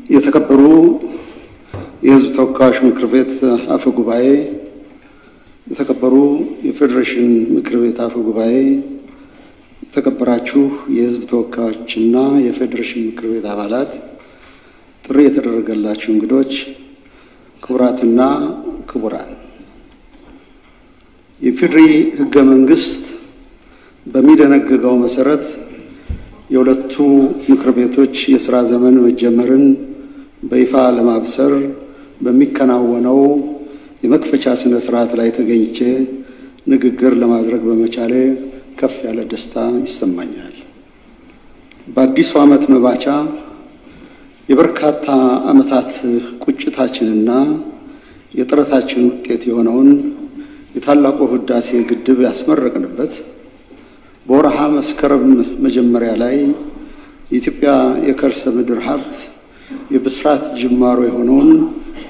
የተከበሩ የሕዝብ ተወካዮች ምክር ቤት አፈ ጉባኤ፣ የተከበሩ የፌዴሬሽን ምክር ቤት አፈ ጉባኤ፣ የተከበራችሁ የሕዝብ ተወካዮችና የፌዴሬሽን ምክር ቤት አባላት፣ ጥሪ የተደረገላችሁ እንግዶች፣ ክቡራትና ክቡራን፣ የፌዴሪ ሕገ መንግስት በሚደነግገው መሰረት የሁለቱ ምክር ቤቶች የሥራ ዘመን መጀመርን በይፋ ለማብሰር በሚከናወነው የመክፈቻ ስነ ስርዓት ላይ ተገኝቼ ንግግር ለማድረግ በመቻሌ ከፍ ያለ ደስታ ይሰማኛል። በአዲሱ ዓመት መባቻ የበርካታ ዓመታት ቁጭታችንና የጥረታችን ውጤት የሆነውን የታላቁ ህዳሴ ግድብ ያስመረቅንበት በወርሃ መስከረም መጀመሪያ ላይ የኢትዮጵያ የከርሰ ምድር ሀብት የብስራት ጅማሮ የሆነውን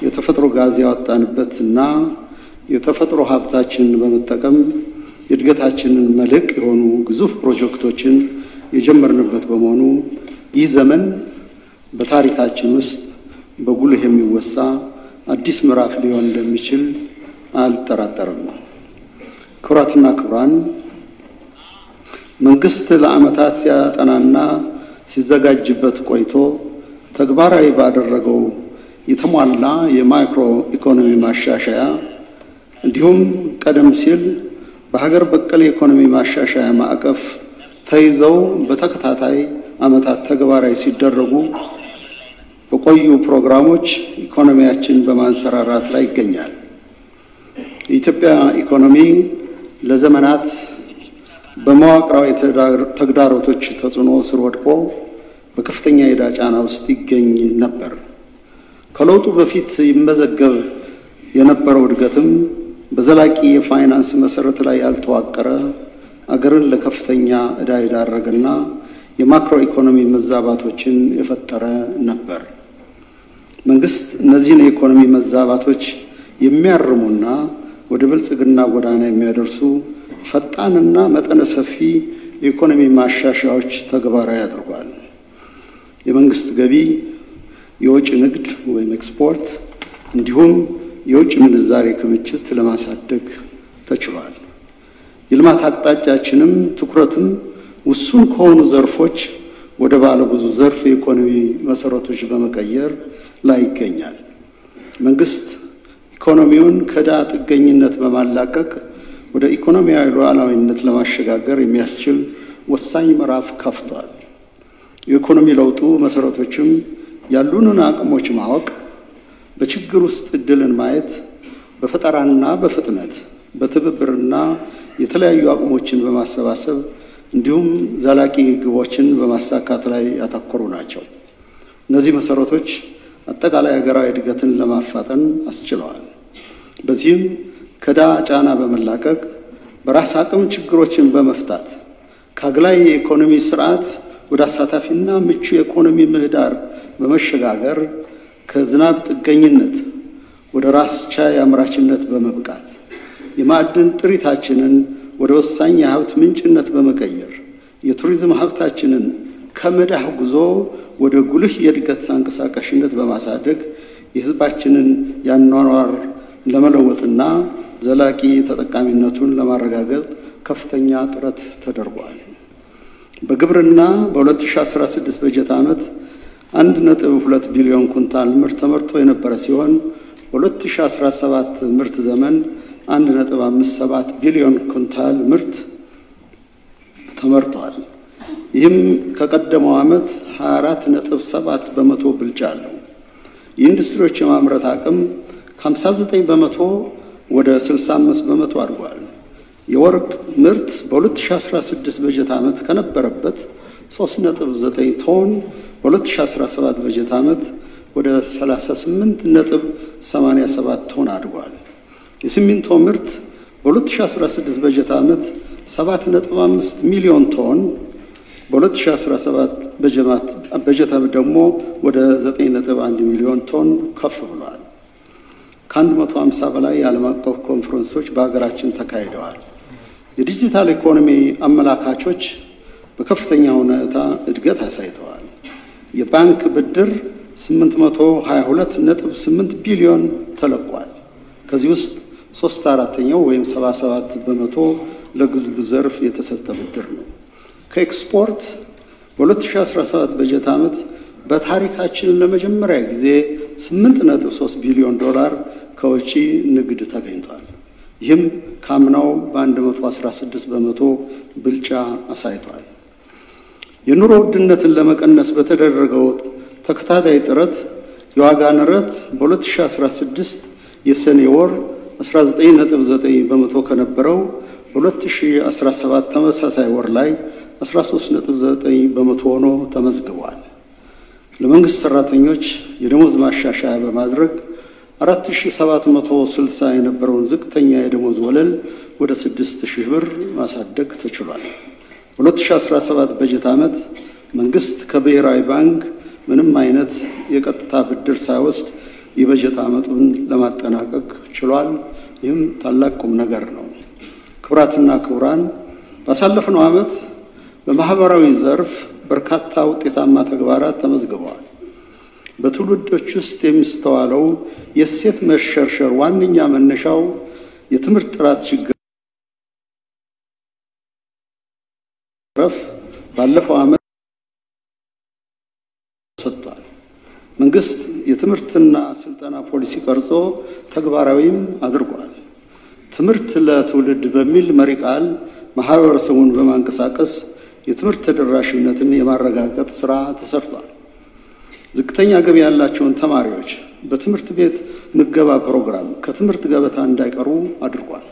የተፈጥሮ ጋዝ ያወጣንበትና የተፈጥሮ ሀብታችንን በመጠቀም የእድገታችንን መልህቅ የሆኑ ግዙፍ ፕሮጀክቶችን የጀመርንበት በመሆኑ ይህ ዘመን በታሪካችን ውስጥ በጉልህ የሚወሳ አዲስ ምዕራፍ ሊሆን እንደሚችል አልጠራጠርም። ክቡራትና ክቡራን፣ መንግስት ለዓመታት ሲያጠናና ሲዘጋጅበት ቆይቶ ተግባራዊ ባደረገው የተሟላ የማክሮ ኢኮኖሚ ማሻሻያ እንዲሁም ቀደም ሲል በሀገር በቀል የኢኮኖሚ ማሻሻያ ማዕቀፍ ተይዘው በተከታታይ ዓመታት ተግባራዊ ሲደረጉ በቆዩ ፕሮግራሞች ኢኮኖሚያችን በማንሰራራት ላይ ይገኛል። የኢትዮጵያ ኢኮኖሚ ለዘመናት በመዋቅራዊ ተግዳሮቶች ተጽዕኖ ስር ወድቆ በከፍተኛ የዕዳ ጫና ውስጥ ይገኝ ነበር። ከለውጡ በፊት ይመዘገብ የነበረው እድገትም በዘላቂ የፋይናንስ መሰረት ላይ ያልተዋቀረ፣ አገርን ለከፍተኛ ዕዳ የዳረገና የማክሮ ኢኮኖሚ መዛባቶችን የፈጠረ ነበር። መንግስት እነዚህን የኢኮኖሚ መዛባቶች የሚያርሙና ወደ ብልጽግና ጎዳና የሚያደርሱ ፈጣንና መጠነ ሰፊ የኢኮኖሚ ማሻሻያዎች ተግባራዊ አድርጓል። የመንግስት ገቢ፣ የውጭ ንግድ ወይም ኤክስፖርት እንዲሁም የውጭ ምንዛሬ ክምችት ለማሳደግ ተችሏል። የልማት አቅጣጫችንም ትኩረትም ውሱን ከሆኑ ዘርፎች ወደ ባለ ብዙ ዘርፍ የኢኮኖሚ መሰረቶች በመቀየር ላይ ይገኛል። መንግስት ኢኮኖሚውን ከዕዳ ጥገኝነት በማላቀቅ ወደ ኢኮኖሚያዊ ሉዓላዊነት ለማሸጋገር የሚያስችል ወሳኝ ምዕራፍ ከፍቷል። የኢኮኖሚ ለውጡ መሰረቶችም ያሉንን አቅሞች ማወቅ፣ በችግር ውስጥ እድልን ማየት፣ በፈጠራና በፍጥነት በትብብርና የተለያዩ አቅሞችን በማሰባሰብ እንዲሁም ዘላቂ ግቦችን በማሳካት ላይ ያተኮሩ ናቸው። እነዚህ መሰረቶች አጠቃላይ ሀገራዊ እድገትን ለማፋጠን አስችለዋል። በዚህም ከዕዳ ጫና በመላቀቅ በራስ አቅም ችግሮችን በመፍታት ከአግላይ የኢኮኖሚ ስርዓት ወደ አሳታፊና ምቹ የኢኮኖሚ ምህዳር በመሸጋገር ከዝናብ ጥገኝነት ወደ ራስ ቻይ አምራችነት በመብቃት የማዕድን ጥሪታችንን ወደ ወሳኝ የሀብት ምንጭነት በመቀየር የቱሪዝም ሀብታችንን ከመዳህ ጉዞ ወደ ጉልህ የእድገት አንቀሳቃሽነት በማሳደግ የህዝባችንን ያኗኗር ለመለወጥና ዘላቂ ተጠቃሚነቱን ለማረጋገጥ ከፍተኛ ጥረት ተደርጓል። በግብርና በ2016 በጀት ዓመት 1.2 ቢሊዮን ኩንታል ምርት ተመርቶ የነበረ ሲሆን በ2017 ምርት ዘመን 1.57 ቢሊዮን ኩንታል ምርት ተመርቷል። ይህም ከቀደመው ዓመት 24.7 በመቶ ብልጫ አለው። የኢንዱስትሪዎች የማምረት አቅም ከ59 በመቶ ወደ 65 በመቶ አድጓል። የወርቅ ምርት በ2016 በጀት ዓመት ከነበረበት 3.9 ቶን በ2017 በጀት ዓመት ወደ 38.87 ቶን አድጓል። የሲሚንቶ ምርት በ2016 በጀት ዓመት 7.5 ሚሊዮን ቶን በ2017 በጀት ዓመት ደግሞ ወደ 9.1 ሚሊዮን ቶን ከፍ ብሏል። ከ150 በላይ የዓለም አቀፍ ኮንፈረንሶች በሀገራችን ተካሂደዋል። የዲጂታል ኢኮኖሚ አመላካቾች በከፍተኛ ሁኔታ እድገት አሳይተዋል። የባንክ ብድር 822.8 ቢሊዮን ተለቋል። ከዚህ ውስጥ 3/4 ወይም 77 በመቶ ለግሉ ዘርፍ የተሰጠ ብድር ነው። ከኤክስፖርት በ2017 በጀት ዓመት በታሪካችን ለመጀመሪያ ጊዜ 8.3 ቢሊዮን ዶላር ከውጪ ንግድ ተገኝቷል። ይህም ካምናው በ116 በመቶ ብልጫ አሳይቷል። የኑሮ ውድነትን ለመቀነስ በተደረገው ተከታታይ ጥረት የዋጋ ንረት በ2016 የሰኔ ወር 19.9 በመቶ ከነበረው በ2017 ተመሳሳይ ወር ላይ 13.9 በመቶ ሆኖ ተመዝግቧል። ለመንግስት ሰራተኞች የደሞዝ ማሻሻያ በማድረግ 4760 የነበረውን ዝቅተኛ የደሞዝ ወለል ወደ 6000 ብር ማሳደግ ተችሏል። በ2017 በጀት ዓመት መንግስት ከብሔራዊ ባንክ ምንም አይነት የቀጥታ ብድር ሳይወስድ የበጀት ዓመቱን ለማጠናቀቅ ችሏል። ይህም ታላቅ ቁም ነገር ነው። ክቡራትና ክቡራን፣ ባሳለፍነው ዓመት በማህበራዊ ዘርፍ በርካታ ውጤታማ ተግባራት ተመዝግበዋል። በትውልዶች ውስጥ የሚስተዋለው የእሴት መሸርሸር ዋነኛ መነሻው የትምህርት ጥራት ችግር ባለፈው ዓመት ሰጥቷል። መንግስት የትምህርትና ስልጠና ፖሊሲ ቀርጾ ተግባራዊም አድርጓል። ትምህርት ለትውልድ በሚል መሪ ቃል ማህበረሰቡን በማንቀሳቀስ የትምህርት ተደራሽነትን የማረጋገጥ ስራ ተሰርቷል። ዝቅተኛ ገቢ ያላቸውን ተማሪዎች በትምህርት ቤት ምገባ ፕሮግራም ከትምህርት ገበታ እንዳይቀሩ አድርጓል።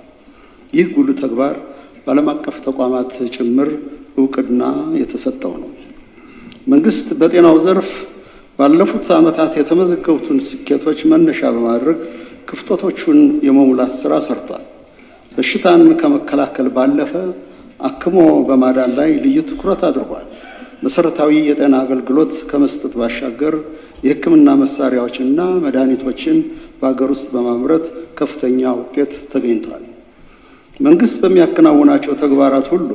ይህ ጉልህ ተግባር በዓለም አቀፍ ተቋማት ጭምር እውቅና የተሰጠው ነው። መንግስት በጤናው ዘርፍ ባለፉት ዓመታት የተመዘገቡትን ስኬቶች መነሻ በማድረግ ክፍተቶቹን የመሙላት ስራ ሰርቷል። በሽታን ከመከላከል ባለፈ አክሞ በማዳን ላይ ልዩ ትኩረት አድርጓል። መሰረታዊ የጤና አገልግሎት ከመስጠት ባሻገር የሕክምና መሳሪያዎችና መድኃኒቶችን በአገር ውስጥ በማምረት ከፍተኛ ውጤት ተገኝቷል። መንግስት በሚያከናውናቸው ተግባራት ሁሉ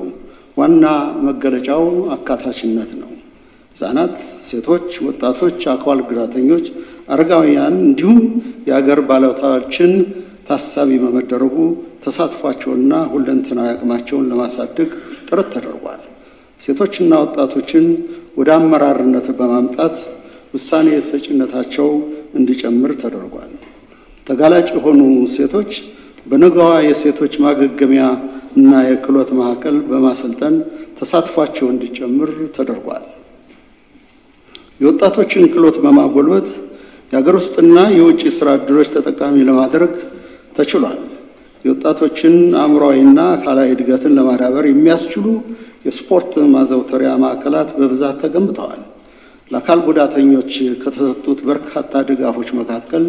ዋና መገለጫው አካታችነት ነው። ሕፃናት፣ ሴቶች፣ ወጣቶች፣ አካል ጉዳተኞች፣ አረጋውያን እንዲሁም የአገር ባለውለታዎችን ታሳቢ በመደረጉ ተሳትፏቸውና ሁለንተናዊ አቅማቸውን ለማሳደግ ጥረት ተደርጓል። ሴቶችና ወጣቶችን ወደ አመራርነት በማምጣት ውሳኔ ሰጪነታቸው እንዲጨምር ተደርጓል። ተጋላጭ የሆኑ ሴቶች በነገዋ የሴቶች ማገገሚያ እና የክህሎት ማዕከል በማሰልጠን ተሳትፏቸው እንዲጨምር ተደርጓል። የወጣቶችን ክህሎት በማጎልበት የሀገር ውስጥና የውጭ ስራ ዕድሎች ተጠቃሚ ለማድረግ ተችሏል። የወጣቶችን አእምሯዊና አካላዊ እድገትን ለማዳበር የሚያስችሉ የስፖርት ማዘውተሪያ ማዕከላት በብዛት ተገንብተዋል። ለአካል ጉዳተኞች ከተሰጡት በርካታ ድጋፎች መካከል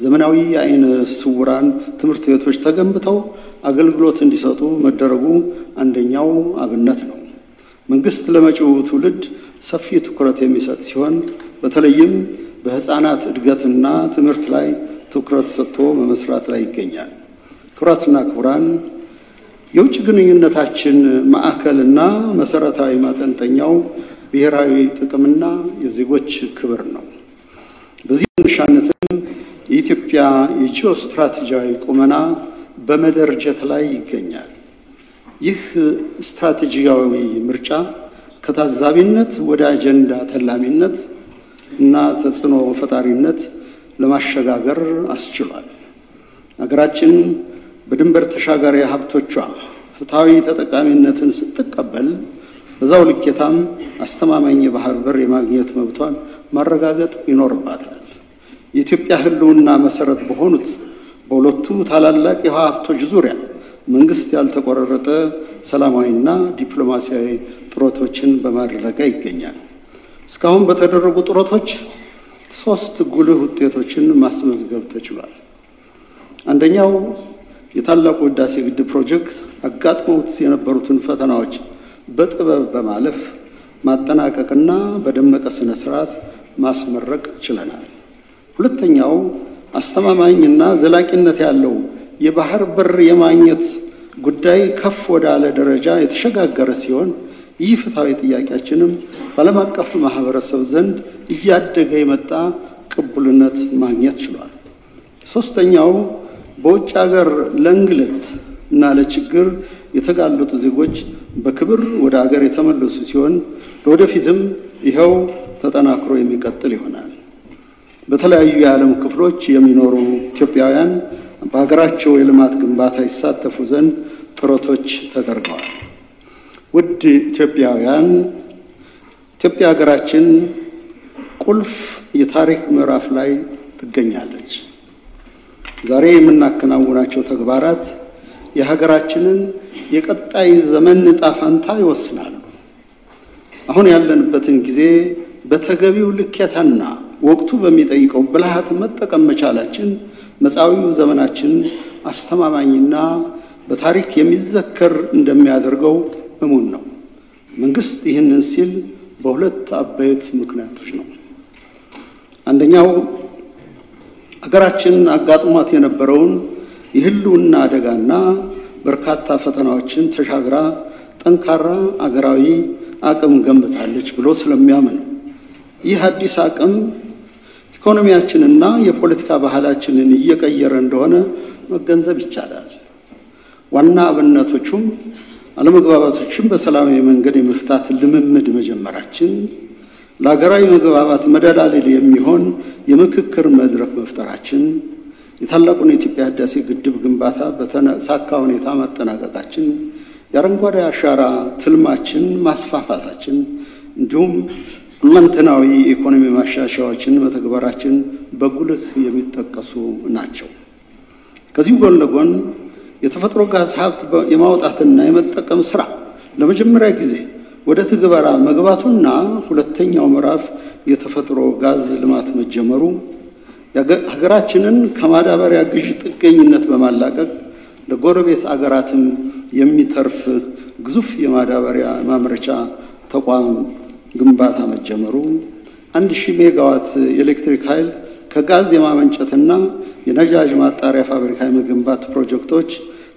ዘመናዊ የአይነ ስውራን ትምህርት ቤቶች ተገንብተው አገልግሎት እንዲሰጡ መደረጉ አንደኛው አብነት ነው። መንግስት ለመጪው ትውልድ ሰፊ ትኩረት የሚሰጥ ሲሆን በተለይም በሕፃናት እድገትና ትምህርት ላይ ትኩረት ሰጥቶ በመስራት ላይ ይገኛል። ክቡራትና ክቡራን፣ የውጭ ግንኙነታችን ማዕከልና መሰረታዊ ማጠንጠኛው ብሔራዊ ጥቅምና የዜጎች ክብር ነው። በዚህ መነሻነትም የኢትዮጵያ የጂኦ ስትራቴጂያዊ ቁመና በመደርጀት ላይ ይገኛል። ይህ ስትራቴጂያዊ ምርጫ ከታዛቢነት ወደ አጀንዳ ተላሚነት እና ተጽዕኖ ፈጣሪነት ለማሸጋገር አስችሏል። ሀገራችን በድንበር ተሻጋሪ ሀብቶቿ ፍትሐዊ ተጠቃሚነትን ስትቀበል በዛው ልኬታም አስተማማኝ የባህር በር የማግኘት መብቷን ማረጋገጥ ይኖርባታል። የኢትዮጵያ ሕልውና መሰረት በሆኑት በሁለቱ ታላላቅ የውሃ ሀብቶች ዙሪያ መንግስት ያልተቆራረጠ ሰላማዊና ዲፕሎማሲያዊ ጥረቶችን በማድረግ ላይ ይገኛል። እስካሁን በተደረጉ ጥረቶች 3 ጉልህ ውጤቶችን ማስመዝገብ ተችሏል። አንደኛው የታላቁ ህዳሴ ግድብ ፕሮጀክት አጋጥመውት የነበሩትን ፈተናዎች በጥበብ በማለፍ ማጠናቀቅና በደመቀ ስነ ስርዓት ማስመረቅ ችለናል። ሁለተኛው አስተማማኝና ዘላቂነት ያለው የባህር በር የማግኘት ጉዳይ ከፍ ወዳለ ደረጃ የተሸጋገረ ሲሆን ይህ ፍትሐዊ ጥያቄያችንም በዓለም አቀፍ ማህበረሰብ ዘንድ እያደገ የመጣ ቅቡልነት ማግኘት ችሏል። ሶስተኛው በውጭ ሀገር ለእንግልት እና ለችግር የተጋለጡ ዜጎች በክብር ወደ ሀገር የተመለሱ ሲሆን ለወደፊትም ይኸው ተጠናክሮ የሚቀጥል ይሆናል። በተለያዩ የዓለም ክፍሎች የሚኖሩ ኢትዮጵያውያን በሀገራቸው የልማት ግንባታ ይሳተፉ ዘንድ ጥረቶች ተደርገዋል። ውድ ኢትዮጵያውያን፣ ኢትዮጵያ ሀገራችን ቁልፍ የታሪክ ምዕራፍ ላይ ትገኛለች። ዛሬ የምናከናውናቸው ተግባራት የሀገራችንን የቀጣይ ዘመን ዕጣ ፈንታ ይወስናሉ። አሁን ያለንበትን ጊዜ በተገቢው ልኬታና ወቅቱ በሚጠይቀው ብልሃት መጠቀም መቻላችን መጻኢው ዘመናችን አስተማማኝና በታሪክ የሚዘከር እንደሚያደርገው እሙን ነው። መንግስት ይህንን ሲል በሁለት አበይት ምክንያቶች ነው። አንደኛው ሀገራችን አጋጥሟት የነበረውን የህልውና አደጋና በርካታ ፈተናዎችን ተሻግራ ጠንካራ አገራዊ አቅም ገንብታለች ብሎ ስለሚያምን ይህ አዲስ አቅም ኢኮኖሚያችንና የፖለቲካ ባህላችንን እየቀየረ እንደሆነ መገንዘብ ይቻላል። ዋና አብነቶቹም አለመግባባቶችን በሰላማዊ መንገድ የመፍታት ልምምድ መጀመራችን፣ ለሀገራዊ መግባባት መደላደል የሚሆን የምክክር መድረክ መፍጠራችን፣ የታላቁን የኢትዮጵያ ህዳሴ ግድብ ግንባታ በተሳካ ሁኔታ ማጠናቀቃችን፣ የአረንጓዴ አሻራ ትልማችን ማስፋፋታችን እንዲሁም ሁለንተናዊ ኢኮኖሚ ማሻሻያዎችን መተግበራችን በጉልህ የሚጠቀሱ ናቸው። ከዚህ ጎን ለጎን የተፈጥሮ ጋዝ ሀብት የማውጣትና የመጠቀም ስራ ለመጀመሪያ ጊዜ ወደ ትግበራ መግባቱና ሁለተኛው ምዕራፍ የተፈጥሮ ጋዝ ልማት መጀመሩ ሀገራችንን ከማዳበሪያ ግዥ ጥገኝነት በማላቀቅ ለጎረቤት አገራትም የሚተርፍ ግዙፍ የማዳበሪያ ማምረቻ ተቋም ግንባታ መጀመሩ፣ 1000 ሜጋዋት የኤሌክትሪክ ኃይል ከጋዝ የማመንጨትና የነዳጅ ማጣሪያ ፋብሪካ የመገንባት ፕሮጀክቶች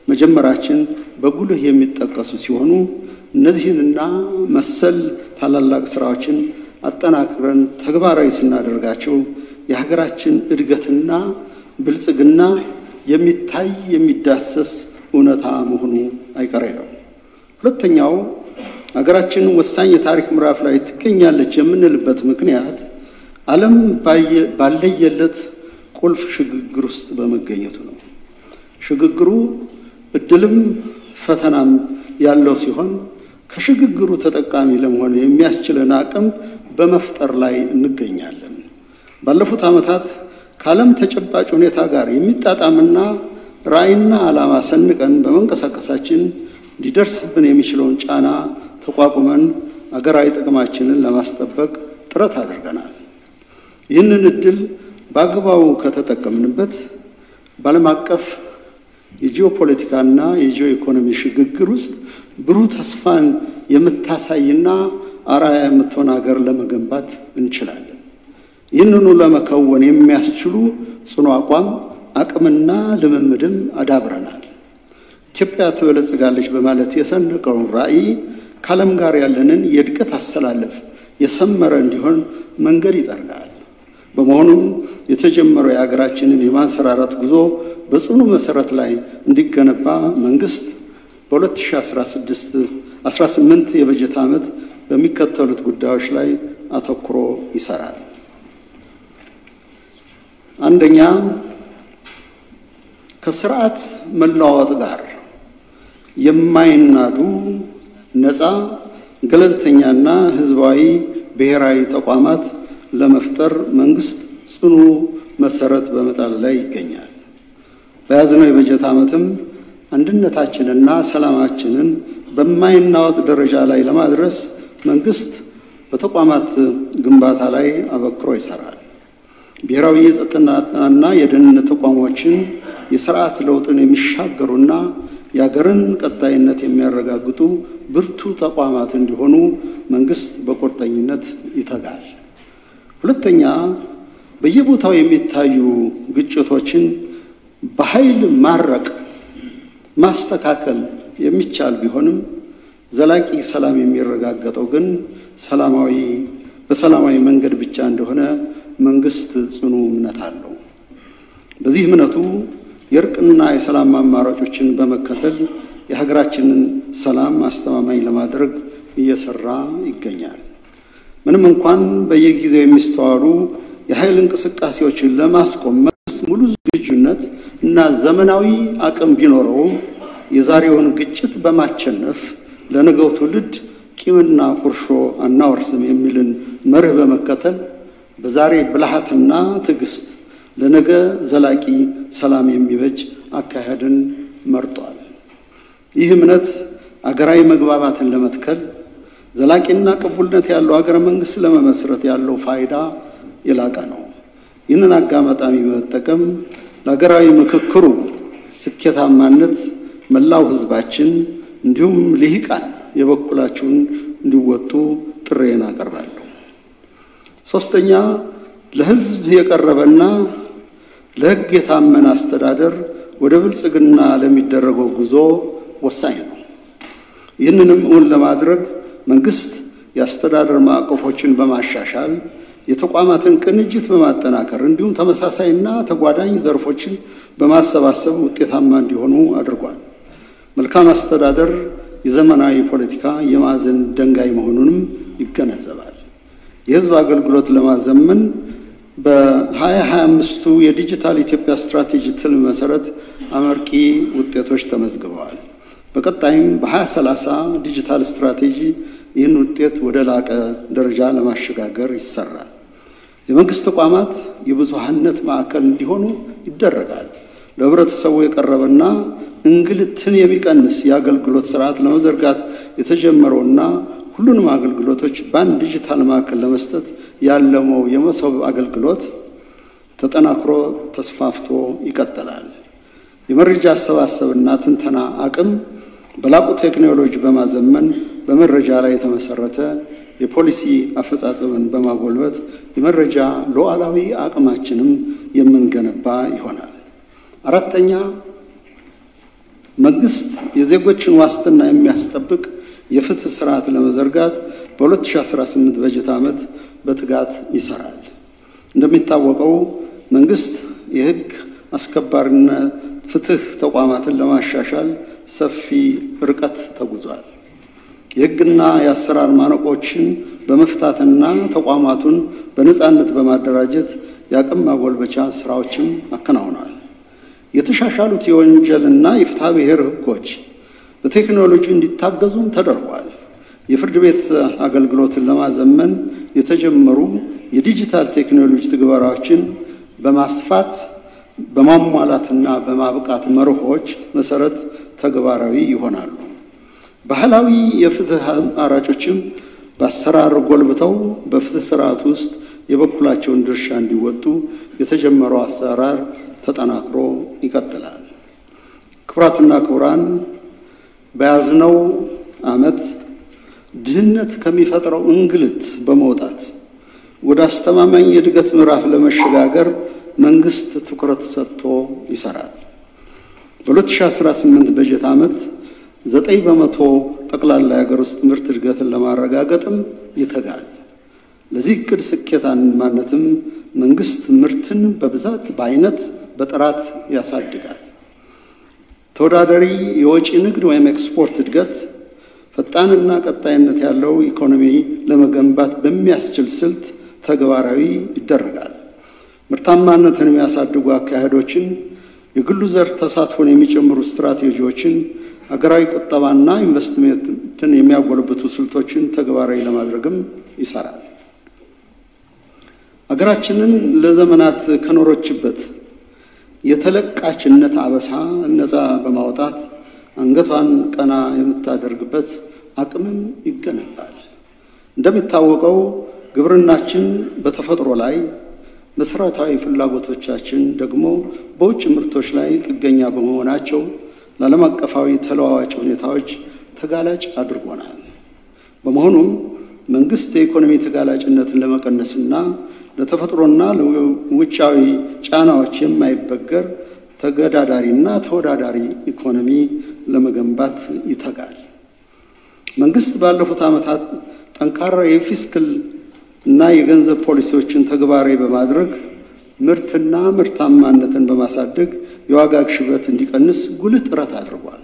መጀመራችን በጉልህ የሚጠቀሱ ሲሆኑ እነዚህንና መሰል ታላላቅ ስራዎችን አጠናክረን ተግባራዊ ስናደርጋቸው የሀገራችን እድገትና ብልጽግና የሚታይ የሚዳሰስ እውነታ መሆኑ አይቀሬ ነው። ሁለተኛው ሀገራችን ወሳኝ የታሪክ ምዕራፍ ላይ ትገኛለች የምንልበት ምክንያት ዓለም ባለየለት ቁልፍ ሽግግር ውስጥ በመገኘቱ ነው። ሽግግሩ እድልም ፈተናም ያለው ሲሆን ከሽግግሩ ተጠቃሚ ለመሆን የሚያስችለን አቅም በመፍጠር ላይ እንገኛለን። ባለፉት ዓመታት ከዓለም ተጨባጭ ሁኔታ ጋር የሚጣጣምና ራዕይና ዓላማ ሰንቀን በመንቀሳቀሳችን ሊደርስብን የሚችለውን ጫና ተቋቁመን አገራዊ ጥቅማችንን ለማስጠበቅ ጥረት አድርገናል። ይህንን እድል በአግባቡ ከተጠቀምንበት በዓለም አቀፍ የጂኦፖለቲካና የጂኦ ኢኮኖሚ ሽግግር ውስጥ ብሩህ ተስፋን የምታሳይና አርአያ የምትሆን ሀገር ለመገንባት እንችላለን። ይህንኑ ለመከወን የሚያስችሉ ጽኑ አቋም፣ አቅምና ልምምድም አዳብረናል። ኢትዮጵያ ትበለጽጋለች በማለት የሰነቀውን ራዕይ ከዓለም ጋር ያለንን የእድገት አሰላለፍ የሰመረ እንዲሆን መንገድ ይጠርጋል። በመሆኑም የተጀመረው የሀገራችንን የማንሰራራት ጉዞ በጽኑ መሰረት ላይ እንዲገነባ መንግስት በ2018 የበጀት ዓመት በሚከተሉት ጉዳዮች ላይ አተኩሮ ይሰራል። አንደኛ፣ ከስርዓት መለዋወጥ ጋር የማይናዱ ነፃ ገለልተኛና ህዝባዊ ብሔራዊ ተቋማት ለመፍጠር መንግስት ጽኑ መሰረት በመጣል ላይ ይገኛል። በያዝነው የበጀት ዓመትም አንድነታችንና ሰላማችንን በማይናወጥ ደረጃ ላይ ለማድረስ መንግስት በተቋማት ግንባታ ላይ አበክሮ ይሰራል። ብሔራዊ የጸጥታና የደህንነት ተቋሞችን የስርዓት ለውጥን የሚሻገሩና የሀገርን ቀጣይነት የሚያረጋግጡ ብርቱ ተቋማት እንዲሆኑ መንግስት በቁርጠኝነት ይተጋል። ሁለተኛ፣ በየቦታው የሚታዩ ግጭቶችን በኃይል ማረቅ ማስተካከል የሚቻል ቢሆንም ዘላቂ ሰላም የሚረጋገጠው ግን በሰላማዊ መንገድ ብቻ እንደሆነ መንግስት ጽኑ እምነት አለው። በዚህ እምነቱ የእርቅና የሰላም አማራጮችን በመከተል የሀገራችንን ሰላም አስተማማኝ ለማድረግ እየሰራ ይገኛል። ምንም እንኳን በየጊዜው የሚስተዋሉ የኃይል እንቅስቃሴዎችን ለማስቆም ሙሉ ዝግጁነት እና ዘመናዊ አቅም ቢኖረውም የዛሬውን ግጭት በማቸነፍ ለነገው ትውልድ ቂምና ቁርሾ አናወርስም የሚልን መርህ በመከተል በዛሬ ብልሃትና ትዕግስት ለነገ ዘላቂ ሰላም የሚበጅ አካሄድን መርጧል። ይህ እምነት አገራዊ መግባባትን ለመትከል ዘላቂና ቅቡልነት ያለው ሀገረ መንግስት ለመመስረት ያለው ፋይዳ የላቀ ነው። ይህንን አጋጣሚ በመጠቀም ለሀገራዊ ምክክሩ ስኬታማነት መላው ህዝባችን እንዲሁም ልሂቃን የበኩላቸውን እንዲወጡ ጥሬን አቀርባለሁ። ሶስተኛ፣ ለህዝብ የቀረበና ለህግ የታመነ አስተዳደር ወደ ብልጽግና ለሚደረገው ጉዞ ወሳኝ ነው። ይህንንም እውን ለማድረግ መንግስት የአስተዳደር ማዕቀፎችን በማሻሻል የተቋማትን ቅንጅት በማጠናከር እንዲሁም ተመሳሳይና ተጓዳኝ ዘርፎችን በማሰባሰብ ውጤታማ እንዲሆኑ አድርጓል። መልካም አስተዳደር የዘመናዊ ፖለቲካ የማዕዘን ድንጋይ መሆኑንም ይገነዘባል። የህዝብ አገልግሎት ለማዘመን በ2025 የዲጂታል ኢትዮጵያ ስትራቴጂ ትልም መሰረት አመርቂ ውጤቶች ተመዝግበዋል። በቀጣይም በ2030 ዲጂታል ስትራቴጂ ይህን ውጤት ወደ ላቀ ደረጃ ለማሸጋገር ይሰራል። የመንግስት ተቋማት የብዙሃነት ማዕከል እንዲሆኑ ይደረጋል። ለህብረተሰቡ የቀረበና እንግልትን የሚቀንስ የአገልግሎት ስርዓት ለመዘርጋት የተጀመረውና ሁሉንም አገልግሎቶች በአንድ ዲጂታል ማዕከል ለመስጠት ያለመው የመሶብ አገልግሎት ተጠናክሮ ተስፋፍቶ ይቀጥላል። የመረጃ አሰባሰብና ትንተና አቅም በላቁ ቴክኖሎጂ በማዘመን በመረጃ ላይ የተመሰረተ የፖሊሲ አፈጻጸምን በማጎልበት የመረጃ ሉዓላዊ አቅማችንም የምንገነባ ይሆናል። አራተኛ፣ መንግስት የዜጎችን ዋስትና የሚያስጠብቅ የፍትህ ስርዓት ለመዘርጋት በ2018 በጀት ዓመት በትጋት ይሰራል። እንደሚታወቀው መንግስት የህግ አስከባሪና ፍትህ ተቋማትን ለማሻሻል ሰፊ ርቀት ተጉዟል። የህግና የአሰራር ማነቆችን በመፍታትና ተቋማቱን በነጻነት በማደራጀት የአቅም ማጎልበቻ ስራዎችን አከናውኗል። የተሻሻሉት የወንጀልና የፍትሐ ብሔር ህጎች በቴክኖሎጂ እንዲታገዙም ተደርጓል። የፍርድ ቤት አገልግሎትን ለማዘመን የተጀመሩ የዲጂታል ቴክኖሎጂ ትግበራዎችን በማስፋት በማሟላትና በማብቃት መርሆች መሰረት ተግባራዊ ይሆናሉ። ባህላዊ የፍትህ አማራጮችም በአሰራር ጎልብተው በፍትህ ስርዓት ውስጥ የበኩላቸውን ድርሻ እንዲወጡ የተጀመረው አሰራር ተጠናክሮ ይቀጥላል። ክቡራትና ክቡራን፣ በያዝነው ዓመት ድህነት ከሚፈጥረው እንግልት በመውጣት ወደ አስተማማኝ የእድገት ምዕራፍ ለመሸጋገር መንግስት ትኩረት ሰጥቶ ይሰራል። በ2018 በጀት ዓመት 9% ጠቅላላ የሀገር ውስጥ ምርት እድገትን ለማረጋገጥም ይተጋል። ለዚህ እቅድ ስኬታማነትም መንግስት ምርትን በብዛት በአይነት በጥራት ያሳድጋል። ተወዳዳሪ የወጪ ንግድ ወይም ኤክስፖርት እድገት ፈጣንና ቀጣይነት ያለው ኢኮኖሚ ለመገንባት በሚያስችል ስልት ተግባራዊ ይደረጋል። ምርታማነትን የሚያሳድጉ አካሄዶችን፣ የግሉ ዘርፍ ተሳትፎን የሚጨምሩ ስትራቴጂዎችን፣ አገራዊ ቁጠባና ኢንቨስትመንትን የሚያጎለብቱ ስልቶችን ተግባራዊ ለማድረግም ይሰራል። አገራችንን ለዘመናት ከኖረችበት የተለቃችነት አበሳ ነፃ በማውጣት አንገቷን ቀና የምታደርግበት አቅምም ይገነባል። እንደሚታወቀው ግብርናችን በተፈጥሮ ላይ፣ መሰረታዊ ፍላጎቶቻችን ደግሞ በውጭ ምርቶች ላይ ጥገኛ በመሆናቸው ለዓለም አቀፋዊ ተለዋዋጭ ሁኔታዎች ተጋላጭ አድርጎናል። በመሆኑም መንግስት የኢኮኖሚ ተጋላጭነትን ለመቀነስና ለተፈጥሮና ለውጫዊ ጫናዎች የማይበገር ተገዳዳሪና ተወዳዳሪ ኢኮኖሚ ለመገንባት ይተጋል። መንግስት ባለፉት ዓመታት ጠንካራ የፊስካል እና የገንዘብ ፖሊሲዎችን ተግባራዊ በማድረግ ምርትና ምርታማነትን በማሳደግ የዋጋ ግሽበት እንዲቀንስ ጉልህ ጥረት አድርጓል።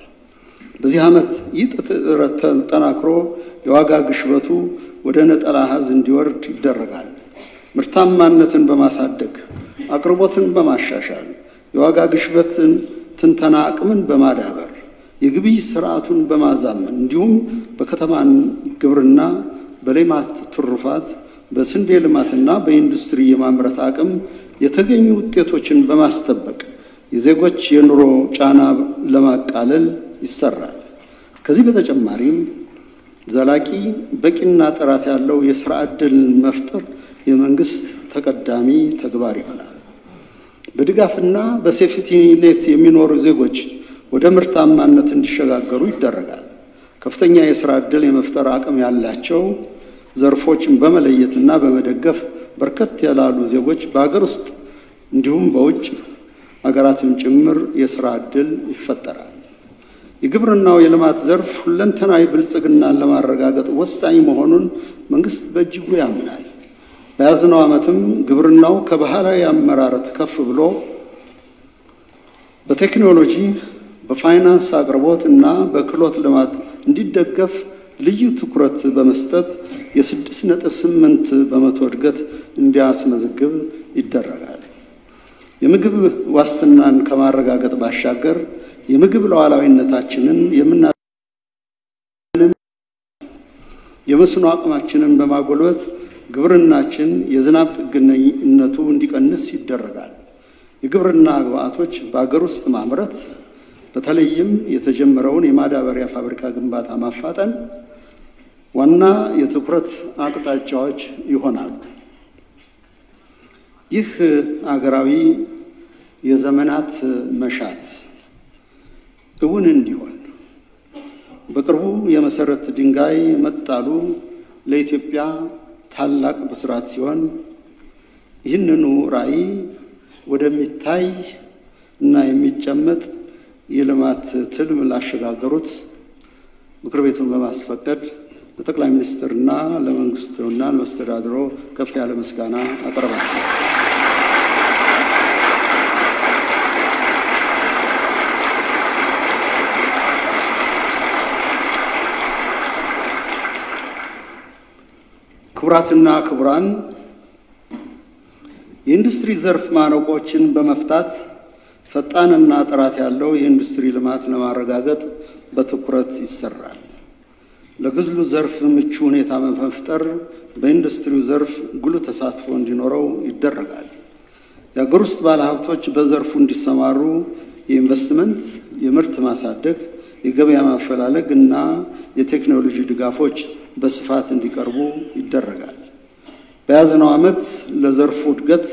በዚህ ዓመት ይህ ጥረት ተጠናክሮ የዋጋ ግሽበቱ ወደ ነጠላ አሃዝ እንዲወርድ ይደረጋል። ምርታማነትን በማሳደግ አቅርቦትን በማሻሻል የዋጋ ግሽበትን ትንተና አቅምን በማዳበር የግብይት ስርዓቱን በማዛመን እንዲሁም በከተማ ግብርና፣ በሌማት ትሩፋት፣ በስንዴ ልማትና በኢንዱስትሪ የማምረት አቅም የተገኙ ውጤቶችን በማስጠበቅ የዜጎች የኑሮ ጫና ለማቃለል ይሰራል። ከዚህ በተጨማሪም ዘላቂ በቂና ጥራት ያለው የሥራ ዕድል መፍጠር የመንግስት ተቀዳሚ ተግባር ይሆናል። በድጋፍና በሴፍቲ ኔት የሚኖሩ ዜጎች ወደ ምርታማነት እንዲሸጋገሩ ይደረጋል። ከፍተኛ የሥራ ዕድል የመፍጠር አቅም ያላቸው ዘርፎችን በመለየትና በመደገፍ በርከት ያላሉ ዜጎች በአገር ውስጥ እንዲሁም በውጭ አገራትም ጭምር የሥራ ዕድል ይፈጠራል። የግብርናው የልማት ዘርፍ ሁለንተናዊ ብልጽግናን ለማረጋገጥ ወሳኝ መሆኑን መንግስት በእጅጉ ያምናል። በያዝነው ዓመትም ግብርናው ከባህላዊ አመራረት ከፍ ብሎ በቴክኖሎጂ፣ በፋይናንስ አቅርቦት እና በክህሎት ልማት እንዲደገፍ ልዩ ትኩረት በመስጠት የ6.8 በመቶ እድገት እንዲያስመዘግብ ይደረጋል። የምግብ ዋስትናን ከማረጋገጥ ባሻገር የምግብ ሉዓላዊነታችንን የመስኖ አቅማችንን በማጎልበት ግብርናችን የዝናብ ጥገኝነቱ እንዲቀንስ ይደረጋል። የግብርና ግብዓቶች በአገር ውስጥ ማምረት በተለይም የተጀመረውን የማዳበሪያ ፋብሪካ ግንባታ ማፋጠን ዋና የትኩረት አቅጣጫዎች ይሆናሉ። ይህ አገራዊ የዘመናት መሻት እውን እንዲሆን በቅርቡ የመሰረት ድንጋይ መጣሉ ለኢትዮጵያ ታላቅ ብስራት ሲሆን ይህንኑ ራዕይ ወደሚታይ እና የሚጨመጥ የልማት ትልም ላሸጋገሩት ምክር ቤቱን በማስፈቀድ ለጠቅላይ ሚኒስትርና ለመንግስቱና ለመስተዳድሩ ከፍ ያለ ምስጋና አቀርባለሁ። ክቡራትና ክቡራን፣ የኢንዱስትሪ ዘርፍ ማነቆችን በመፍታት ፈጣንና ጥራት ያለው የኢንዱስትሪ ልማት ለማረጋገጥ በትኩረት ይሰራል። ለግሉ ዘርፍ ምቹ ሁኔታ በመፍጠር በኢንዱስትሪው ዘርፍ ጉልህ ተሳትፎ እንዲኖረው ይደረጋል። የአገር ውስጥ ባለሀብቶች በዘርፉ እንዲሰማሩ የኢንቨስትመንት፣ የምርት ማሳደግ፣ የገበያ ማፈላለግ እና የቴክኖሎጂ ድጋፎች በስፋት እንዲቀርቡ ይደረጋል። በያዝነው ዓመት ለዘርፉ እድገት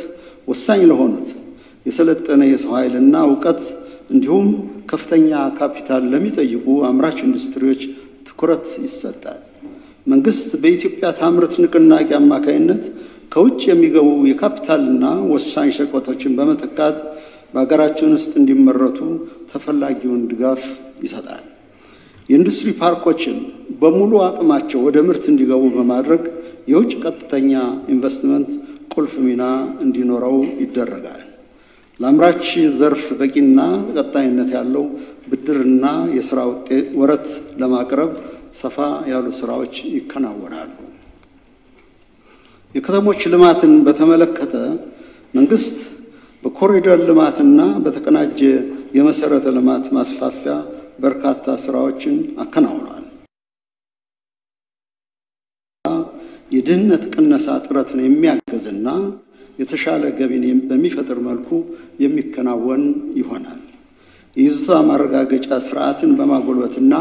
ወሳኝ ለሆኑት የሰለጠነ የሰው ኃይልና እውቀት እንዲሁም ከፍተኛ ካፒታል ለሚጠይቁ አምራች ኢንዱስትሪዎች ትኩረት ይሰጣል። መንግስት በኢትዮጵያ ታምርት ንቅናቄ አማካይነት ከውጭ የሚገቡ የካፒታልና ወሳኝ ሸቀጦችን በመተካት በአገራችን ውስጥ እንዲመረቱ ተፈላጊውን ድጋፍ ይሰጣል። የኢንዱስትሪ ፓርኮችን በሙሉ አቅማቸው ወደ ምርት እንዲገቡ በማድረግ የውጭ ቀጥተኛ ኢንቨስትመንት ቁልፍ ሚና እንዲኖረው ይደረጋል። ለአምራች ዘርፍ በቂና ቀጣይነት ያለው ብድርና የሥራ ወረት ለማቅረብ ሰፋ ያሉ ስራዎች ይከናወናሉ። የከተሞች ልማትን በተመለከተ መንግስት በኮሪደር ልማትና በተቀናጀ የመሰረተ ልማት ማስፋፊያ በርካታ ስራዎችን አከናውኗል። የድህነት ቅነሳ ጥረትን የሚያግዝና የተሻለ ገቢን በሚፈጥር መልኩ የሚከናወን ይሆናል። የይዞታ ማረጋገጫ ስርዓትን በማጎልበትና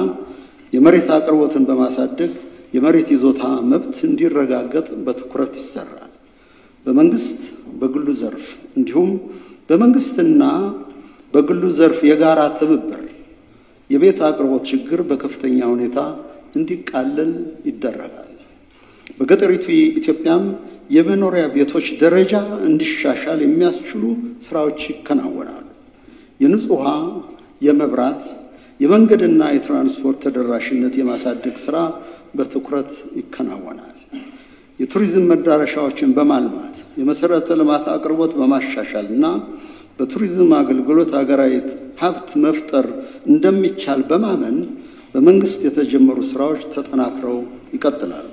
የመሬት አቅርቦትን በማሳደግ የመሬት ይዞታ መብት እንዲረጋገጥ በትኩረት ይሰራል። በመንግስት በግሉ ዘርፍ እንዲሁም በመንግስትና በግሉ ዘርፍ የጋራ ትብብር የቤት አቅርቦት ችግር በከፍተኛ ሁኔታ እንዲቃለል ይደረጋል። በገጠሪቱ ኢትዮጵያም የመኖሪያ ቤቶች ደረጃ እንዲሻሻል የሚያስችሉ ስራዎች ይከናወናሉ። የንጹህ ውሃ፣ የመብራት፣ የመንገድና የትራንስፖርት ተደራሽነት የማሳደግ ስራ በትኩረት ይከናወናል። የቱሪዝም መዳረሻዎችን በማልማት የመሰረተ ልማት አቅርቦት በማሻሻልና በቱሪዝም አገልግሎት ሀገራዊ ሀብት መፍጠር እንደሚቻል በማመን በመንግስት የተጀመሩ ስራዎች ተጠናክረው ይቀጥላሉ።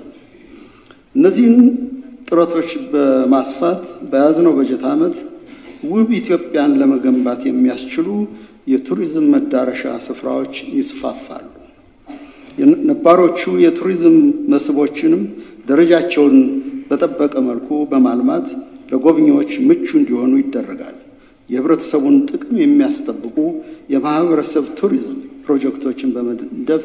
እነዚህን ጥረቶች በማስፋት በያዝነው በጀት ዓመት ውብ ኢትዮጵያን ለመገንባት የሚያስችሉ የቱሪዝም መዳረሻ ስፍራዎች ይስፋፋሉ። ነባሮቹ የቱሪዝም መስህቦችንም ደረጃቸውን በጠበቀ መልኩ በማልማት ለጎብኚዎች ምቹ እንዲሆኑ ይደረጋል። የህብረተሰቡን ጥቅም የሚያስጠብቁ የማህበረሰብ ቱሪዝም ፕሮጀክቶችን በመንደፍ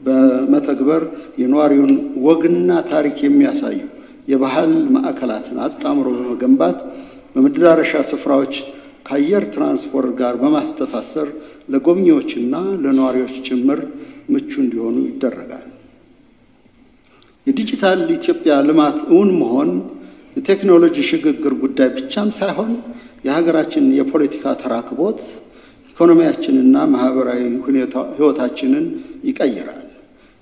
በመተግበር የነዋሪውን ወግና ታሪክ የሚያሳዩ የባህል ማዕከላትን አጣምሮ በመገንባት በመዳረሻ ስፍራዎች ከአየር ትራንስፖርት ጋር በማስተሳሰር ለጎብኚዎችና ለነዋሪዎች ጭምር ምቹ እንዲሆኑ ይደረጋል። የዲጂታል ኢትዮጵያ ልማት እውን መሆን የቴክኖሎጂ ሽግግር ጉዳይ ብቻም ሳይሆን የሀገራችን የፖለቲካ ተራክቦት ኢኮኖሚያችንና ማህበራዊ ህይወታችንን ይቀይራል።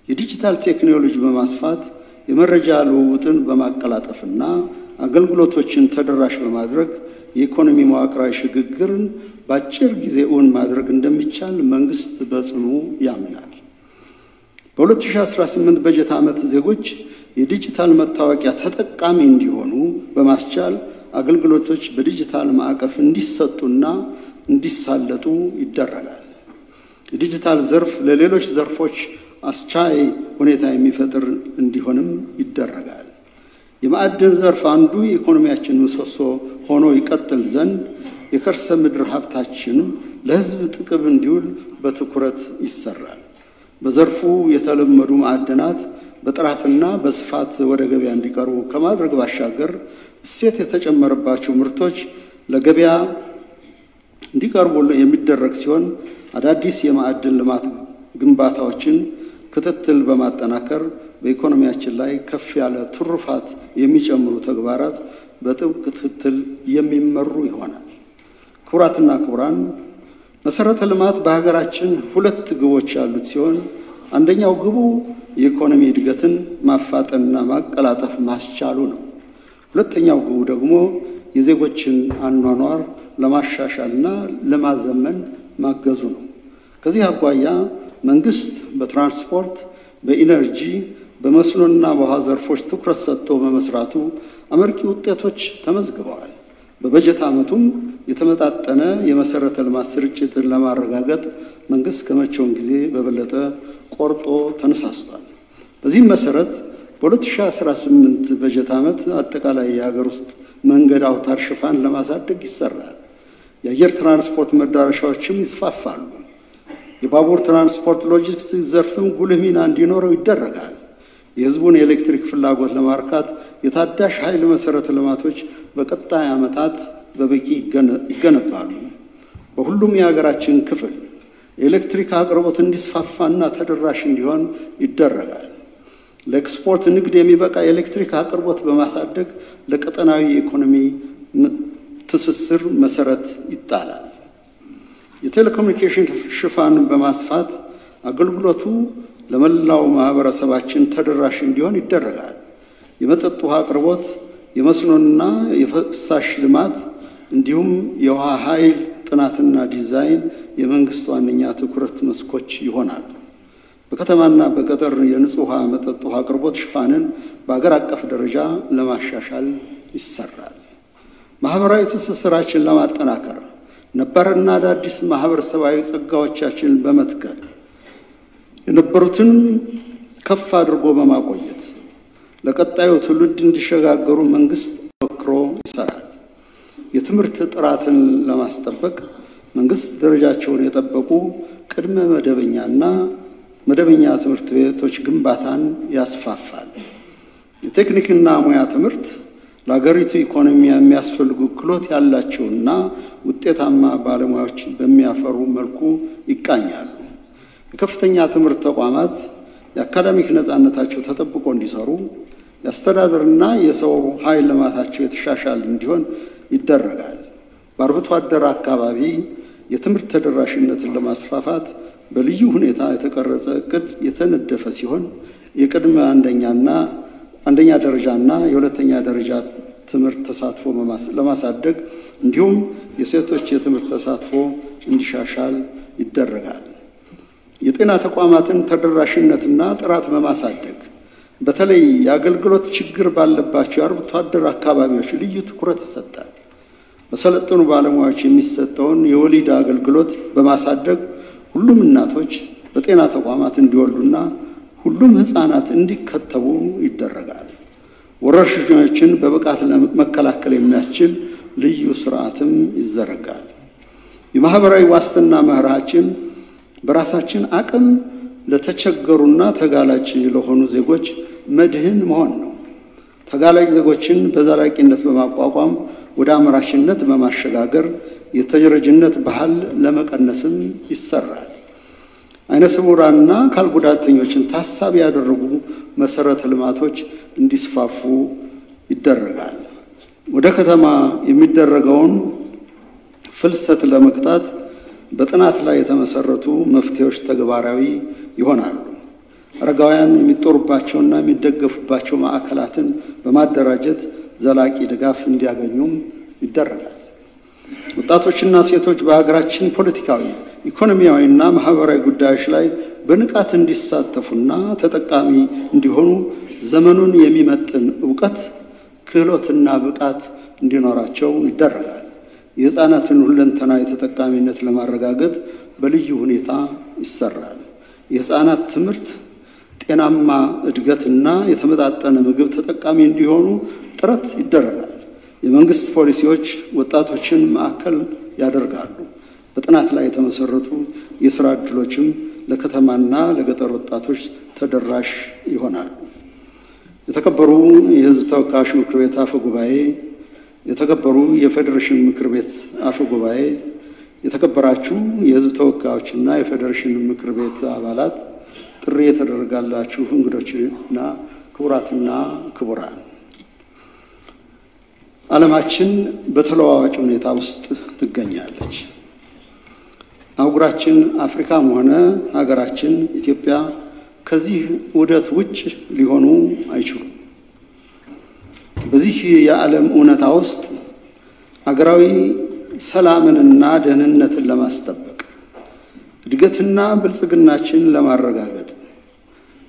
የዲጂታል ቴክኖሎጂ በማስፋት የመረጃ ልውውጥን በማቀላጠፍና አገልግሎቶችን ተደራሽ በማድረግ የኢኮኖሚ መዋቅራዊ ሽግግርን በአጭር ጊዜ እውን ማድረግ እንደሚቻል መንግስት በጽኑ ያምናል። በ2018 በጀት ዓመት ዜጎች የዲጂታል መታወቂያ ተጠቃሚ እንዲሆኑ በማስቻል አገልግሎቶች በዲጂታል ማዕቀፍ እንዲሰጡና እንዲሳለጡ ይደረጋል። የዲጂታል ዘርፍ ለሌሎች ዘርፎች አስቻይ ሁኔታ የሚፈጥር እንዲሆንም ይደረጋል። የማዕድን ዘርፍ አንዱ የኢኮኖሚያችን ምሰሶ ሆኖ ይቀጥል ዘንድ የከርሰ ምድር ሀብታችን ለህዝብ ጥቅም እንዲውል በትኩረት ይሰራል። በዘርፉ የተለመዱ ማዕድናት በጥራትና በስፋት ወደ ገበያ እንዲቀርቡ ከማድረግ ባሻገር እሴት የተጨመረባቸው ምርቶች ለገበያ እንዲቀርቡ የሚደረግ ሲሆን አዳዲስ የማዕድን ልማት ግንባታዎችን ክትትል በማጠናከር በኢኮኖሚያችን ላይ ከፍ ያለ ትሩፋት የሚጨምሩ ተግባራት በጥብቅ ክትትል የሚመሩ ይሆናል። ክቡራትና ክቡራን፣ መሰረተ ልማት በሀገራችን ሁለት ግቦች ያሉት ሲሆን አንደኛው ግቡ የኢኮኖሚ እድገትን ማፋጠንና ማቀላጠፍ ማስቻሉ ነው። ሁለተኛው ግቡ ደግሞ የዜጎችን አኗኗር ለማሻሻልና ለማዘመን ማገዙ ነው። ከዚህ አኳያ መንግስት በትራንስፖርት፣ በኢነርጂ፣ በመስኖና በውሃ ዘርፎች ትኩረት ሰጥቶ በመስራቱ አመርቂ ውጤቶች ተመዝግበዋል። በበጀት ዓመቱም የተመጣጠነ የመሰረተ ልማት ስርጭትን ለማረጋገጥ መንግስት ከመቼውም ጊዜ በበለጠ ቆርጦ ተነሳስቷል። በዚህም መሰረት በ2018 በጀት ዓመት አጠቃላይ የሀገር ውስጥ መንገድ አውታር ሽፋን ለማሳደግ ይሰራል። የአየር ትራንስፖርት መዳረሻዎችም ይስፋፋሉ። የባቡር ትራንስፖርት ሎጂስቲክስ ዘርፍም ጉልህ ሚና እንዲኖረው ይደረጋል። የህዝቡን የኤሌክትሪክ ፍላጎት ለማርካት የታዳሽ ኃይል መሰረተ ልማቶች በቀጣይ ዓመታት በበቂ ይገነባሉ። በሁሉም የሀገራችን ክፍል የኤሌክትሪክ አቅርቦት እንዲስፋፋና ተደራሽ እንዲሆን ይደረጋል። ለኤክስፖርት ንግድ የሚበቃ የኤሌክትሪክ አቅርቦት በማሳደግ ለቀጠናዊ የኢኮኖሚ ትስስር መሰረት ይጣላል። የቴሌኮሙኒኬሽን ሽፋን በማስፋት አገልግሎቱ ለመላው ማህበረሰባችን ተደራሽ እንዲሆን ይደረጋል። የመጠጥ ውሃ አቅርቦት፣ የመስኖና የፍሳሽ ልማት እንዲሁም የውሃ ኃይል ጥናትና ዲዛይን የመንግስት ዋነኛ ትኩረት መስኮች ይሆናሉ። በከተማና በገጠር የንጹህ ውሃ መጠጥ ውሃ አቅርቦት ሽፋንን በአገር አቀፍ ደረጃ ለማሻሻል ይሰራል። ማህበራዊ ትስስራችን ለማጠናከር ነባርና አዳዲስ ማህበረሰባዊ ጸጋዎቻችንን በመትከል የነበሩትን ከፍ አድርጎ በማቆየት ለቀጣዩ ትውልድ እንዲሸጋገሩ መንግስት ተወክሮ ይሰራል። የትምህርት ጥራትን ለማስጠበቅ መንግስት ደረጃቸውን የጠበቁ ቅድመ መደበኛና መደበኛ ትምህርት ቤቶች ግንባታን ያስፋፋል። የቴክኒክና ሙያ ትምህርት ለሀገሪቱ ኢኮኖሚ የሚያስፈልጉ ክህሎት ያላቸውና ውጤታማ ባለሙያዎች በሚያፈሩ መልኩ ይቃኛሉ። የከፍተኛ ትምህርት ተቋማት የአካዳሚክ ነፃነታቸው ተጠብቆ እንዲሰሩ የአስተዳደርና የሰው ኃይል ልማታቸው የተሻሻለ እንዲሆን ይደረጋል። በአርብቶ አደር አካባቢ የትምህርት ተደራሽነትን ለማስፋፋት በልዩ ሁኔታ የተቀረጸ እቅድ የተነደፈ ሲሆን የቅድመ አንደኛ ደረጃና የሁለተኛ ደረጃ ትምህርት ተሳትፎ ለማሳደግ እንዲሁም የሴቶች የትምህርት ተሳትፎ እንዲሻሻል ይደረጋል። የጤና ተቋማትን ተደራሽነትና ጥራት በማሳደግ በተለይ የአገልግሎት ችግር ባለባቸው አርብቶ አደር አካባቢዎች ልዩ ትኩረት ይሰጣል። በሰለጠኑ ባለሙያዎች የሚሰጠውን የወሊድ አገልግሎት በማሳደግ ሁሉም እናቶች በጤና ተቋማት እንዲወልዱና ሁሉም ህፃናት እንዲከተቡ ይደረጋል። ወረርሽኞችን በብቃት ለመከላከል የሚያስችል ልዩ ስርዓትም ይዘረጋል። የማህበራዊ ዋስትና መርሃችን በራሳችን አቅም ለተቸገሩና ተጋላጭ ለሆኑ ዜጎች መድህን መሆን ነው። ተጋላጭ ዜጎችን በዘላቂነት በማቋቋም ወደ አምራችነት በማሸጋገር የተረጅነት ባህል ለመቀነስም ይሰራል። አይነ ስውራንና አካል ጉዳተኞችን ታሳቢ ያደረጉ መሰረተ ልማቶች እንዲስፋፉ ይደረጋል። ወደ ከተማ የሚደረገውን ፍልሰት ለመግታት በጥናት ላይ የተመሰረቱ መፍትሄዎች ተግባራዊ ይሆናሉ። አረጋውያን የሚጦሩባቸውና የሚደገፉባቸው ማዕከላትን በማደራጀት ዘላቂ ድጋፍ እንዲያገኙም ይደረጋል። ወጣቶችና ሴቶች በሀገራችን ፖለቲካዊ፣ ኢኮኖሚያዊና ማህበራዊ ጉዳዮች ላይ በንቃት እንዲሳተፉና ተጠቃሚ እንዲሆኑ ዘመኑን የሚመጥን ዕውቀት፣ ክህሎትና ብቃት እንዲኖራቸው ይደረጋል። የህፃናትን ሁለንተናዊ ተጠቃሚነት ለማረጋገጥ በልዩ ሁኔታ ይሰራል። የህፃናት ትምህርት፣ ጤናማ እድገትና የተመጣጠነ ምግብ ተጠቃሚ እንዲሆኑ ጥረት ይደረጋል። የመንግስት ፖሊሲዎች ወጣቶችን ማዕከል ያደርጋሉ። በጥናት ላይ የተመሰረቱ የሥራ ዕድሎችም ለከተማና ለገጠር ወጣቶች ተደራሽ ይሆናሉ። የተከበሩ የህዝብ ተወካዮች ምክር ቤት አፈ ጉባኤ፣ የተከበሩ የፌዴሬሽን ምክር ቤት አፈ ጉባኤ፣ የተከበራችሁ የህዝብ ተወካዮችና የፌዴሬሽን ምክር ቤት አባላት፣ ጥሪ የተደረጋላችሁ እንግዶችና ክቡራትና ክቡራን፣ ዓለማችን በተለዋዋጭ ሁኔታ ውስጥ ትገኛለች። አህጉራችን አፍሪካም ሆነ ሀገራችን ኢትዮጵያ ከዚህ ውደት ውጭ ሊሆኑ አይችሉም። በዚህ የዓለም እውነታ ውስጥ አገራዊ ሰላምንና ደህንነትን ለማስጠበቅ እድገትና ብልጽግናችን ለማረጋገጥ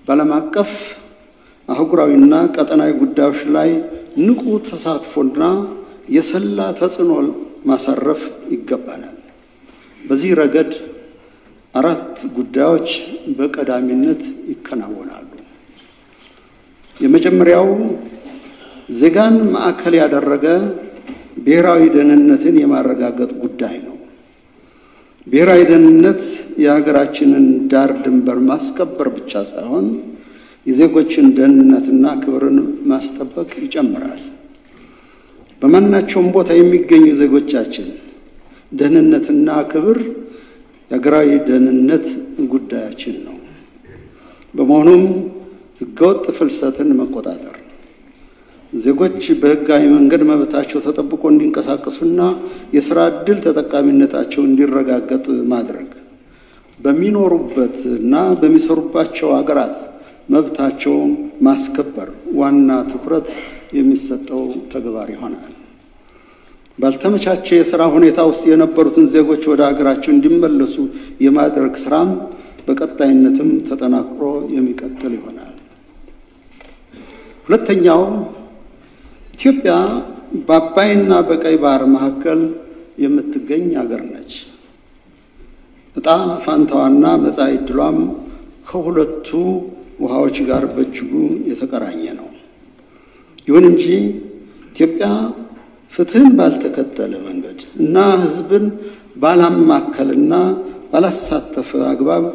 በዓለም አቀፍ አህጉራዊና ቀጠናዊ ጉዳዮች ላይ ንቁ ተሳትፎና የሰላ ተጽዕኖ ማሳረፍ ይገባናል። በዚህ ረገድ 4 ጉዳዮች በቀዳሚነት ይከናወናሉ። የመጀመሪያው ዜጋን ማዕከል ያደረገ ብሔራዊ ደህንነትን የማረጋገጥ ጉዳይ ነው። ብሔራዊ ደህንነት የሀገራችንን ዳር ድንበር ማስከበር ብቻ ሳይሆን የዜጎችን ደህንነትና ክብርን ማስጠበቅ ይጨምራል። በማናቸውም ቦታ የሚገኙ ዜጎቻችን ደህንነትና ክብር የሀገራዊ ደህንነት ጉዳያችን ነው። በመሆኑም ህገወጥ ፍልሰትን መቆጣጠር፣ ዜጎች በህጋዊ መንገድ መብታቸው ተጠብቆ እንዲንቀሳቀሱና የሥራ ዕድል ተጠቃሚነታቸው እንዲረጋገጥ ማድረግ፣ በሚኖሩበትና በሚሰሩባቸው ሀገራት መብታቸው ማስከበር ዋና ትኩረት የሚሰጠው ተግባር ይሆናል። ባልተመቻቸ የሥራ ሁኔታ ውስጥ የነበሩትን ዜጎች ወደ ሀገራቸው እንዲመለሱ የማድረግ ስራም በቀጣይነትም ተጠናክሮ የሚቀጥል ይሆናል። ሁለተኛው ኢትዮጵያ በአባይና በቀይ ባህር መካከል የምትገኝ ሀገር ነች። ዕጣ ፋንታዋና መጻኢ ዕድሏም ከሁለቱ ውሃዎች ጋር በእጅጉ የተቆራኘ ነው። ይሁን እንጂ ኢትዮጵያ ፍትህን ባልተከተለ መንገድ እና ህዝብን ባላማከልና ባላሳተፈ አግባብ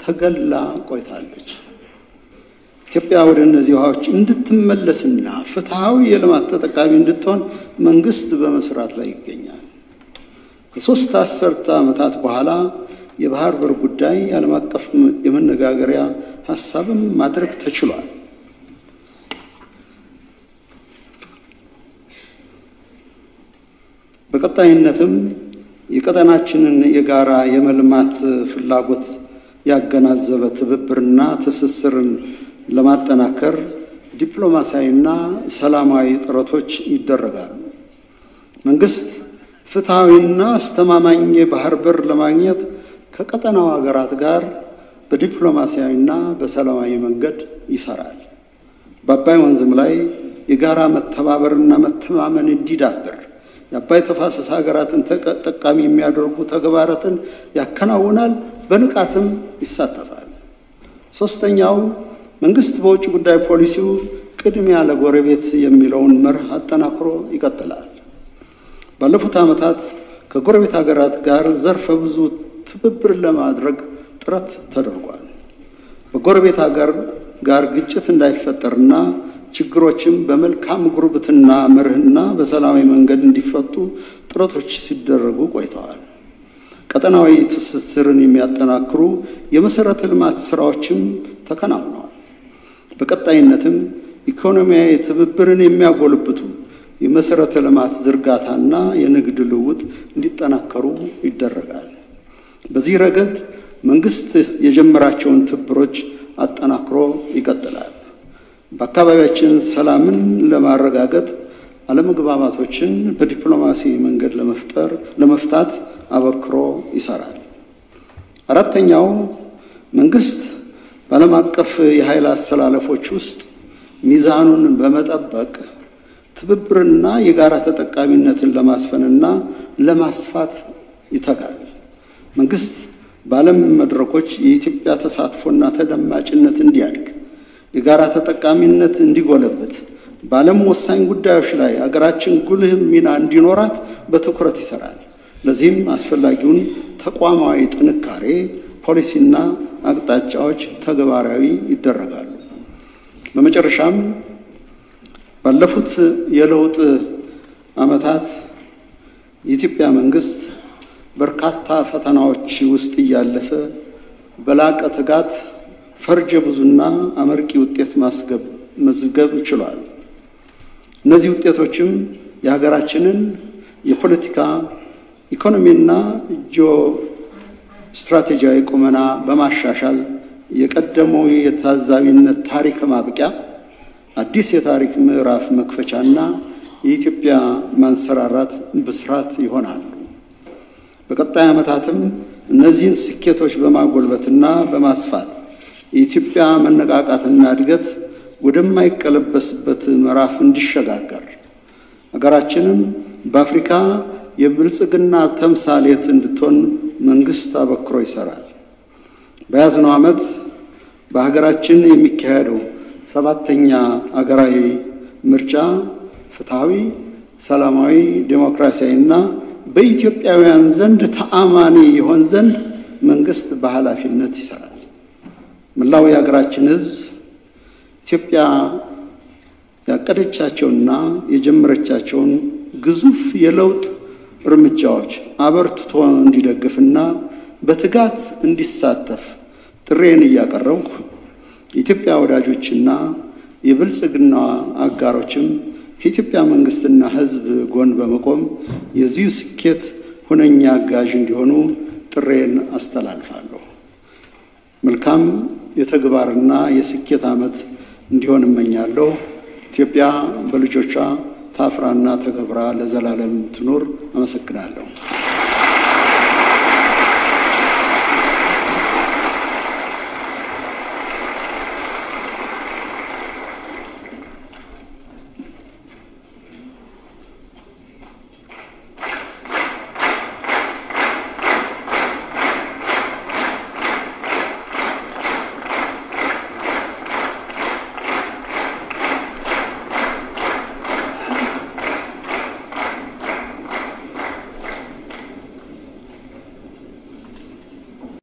ተገላ ቆይታለች። ኢትዮጵያ ወደ እነዚህ ውሃዎች እንድትመለስና ፍትሃዊ የልማት ተጠቃሚ እንድትሆን መንግስት በመስራት ላይ ይገኛል። ከ3 አስርተ ዓመታት በኋላ የባህር በር ጉዳይ ዓለም አቀፍ የመነጋገሪያ ሐሳብም ማድረግ ተችሏል። በቀጣይነትም የቀጠናችንን የጋራ የመልማት ፍላጎት ያገናዘበ ትብብርና ትስስርን ለማጠናከር ዲፕሎማሲያዊና ሰላማዊ ጥረቶች ይደረጋሉ። መንግስት ፍትሃዊና አስተማማኝ የባህር በር ለማግኘት ከቀጠናው ሀገራት ጋር በዲፕሎማሲያዊና በሰላማዊ መንገድ ይሰራል። በአባይ ወንዝም ላይ የጋራ መተባበርና መተማመን እንዲዳብር የአባይ ተፋሰስ ሀገራትን ተጠቃሚ የሚያደርጉ ተግባራትን ያከናውናል፣ በንቃትም ይሳተፋል። ሶስተኛው መንግስት በውጭ ጉዳይ ፖሊሲው ቅድሚያ ለጎረቤት የሚለውን መርህ አጠናክሮ ይቀጥላል። ባለፉት ዓመታት ከጎረቤት ሀገራት ጋር ዘርፈ ብዙ ትብብር ለማድረግ ጥረት ተደርጓል። በጎረቤት ሀገር ጋር ግጭት እንዳይፈጠርና ችግሮችም በመልካም ጉርብትና መርህና በሰላማዊ መንገድ እንዲፈቱ ጥረቶች ሲደረጉ ቆይተዋል። ቀጠናዊ ትስስርን የሚያጠናክሩ የመሰረተ ልማት ስራዎችም ተከናውነዋል። በቀጣይነትም ኢኮኖሚያዊ ትብብርን የሚያጎለብቱ የመሰረተ ልማት ዝርጋታና የንግድ ልውውጥ እንዲጠናከሩ ይደረጋል። በዚህ ረገድ መንግስት የጀመራቸውን ትብብሮች አጠናክሮ ይቀጥላል። በአካባቢያችን ሰላምን ለማረጋገጥ አለመግባባቶችን በዲፕሎማሲ መንገድ ለመፍታት አበክሮ ይሰራል። አራተኛው መንግስት በዓለም አቀፍ የኃይል አሰላለፎች ውስጥ ሚዛኑን በመጠበቅ ትብብርና የጋራ ተጠቃሚነትን ለማስፈንና ለማስፋት ይተጋል። መንግስት በዓለም መድረኮች የኢትዮጵያ ተሳትፎና ተደማጭነት እንዲያድግ፣ የጋራ ተጠቃሚነት እንዲጎለበት፣ በዓለም ወሳኝ ጉዳዮች ላይ አገራችን ጉልህ ሚና እንዲኖራት በትኩረት ይሰራል። ለዚህም አስፈላጊውን ተቋማዊ ጥንካሬ፣ ፖሊሲና አቅጣጫዎች ተግባራዊ ይደረጋሉ። በመጨረሻም ባለፉት የለውጥ ዓመታት የኢትዮጵያ መንግስት በርካታ ፈተናዎች ውስጥ እያለፈ በላቀ ትጋት ፈርጀ ብዙና አመርቂ ውጤት ማስመዝገብ ችሏል። እነዚህ ውጤቶችም የሀገራችንን የፖለቲካ ኢኮኖሚና ጂኦ ስትራቴጂያዊ ቁመና በማሻሻል የቀደመው የታዛቢነት ታሪክ ማብቂያ አዲስ የታሪክ ምዕራፍ መክፈቻና የኢትዮጵያ ማንሰራራት ብስራት ይሆናሉ። በቀጣይ ዓመታትም እነዚህን ስኬቶች በማጎልበትና በማስፋት የኢትዮጵያ መነቃቃትና እድገት ወደማይቀለበስበት ምዕራፍ እንዲሸጋገር ሀገራችንም በአፍሪካ የብልጽግና ተምሳሌት እንድትሆን መንግስት አበክሮ ይሰራል። በያዝነው ዓመት በሀገራችን የሚካሄደው 7ኛ አገራዊ ምርጫ ፍትሃዊ፣ ሰላማዊ፣ ዴሞክራሲያዊና በኢትዮጵያውያን ዘንድ ተአማኒ ይሆን ዘንድ መንግስት በኃላፊነት ይሰራል። መላው የሀገራችን ሕዝብ ኢትዮጵያ ያቀደቻቸውና የጀመረቻቸውን ግዙፍ የለውጥ እርምጃዎች አበርትቶ እንዲደግፍና በትጋት እንዲሳተፍ ጥሬን እያቀረብኩ የኢትዮጵያ ወዳጆችና የብልጽግና አጋሮችም ከኢትዮጵያ መንግስትና ሕዝብ ጎን በመቆም የዚሁ ስኬት ሁነኛ አጋዥ እንዲሆኑ ጥሬን አስተላልፋለሁ። መልካም የተግባርና የስኬት ዓመት እንዲሆን እመኛለሁ። ኢትዮጵያ በልጆቿ ታፍራና ተከብራ ለዘላለም ትኑር። አመሰግናለሁ።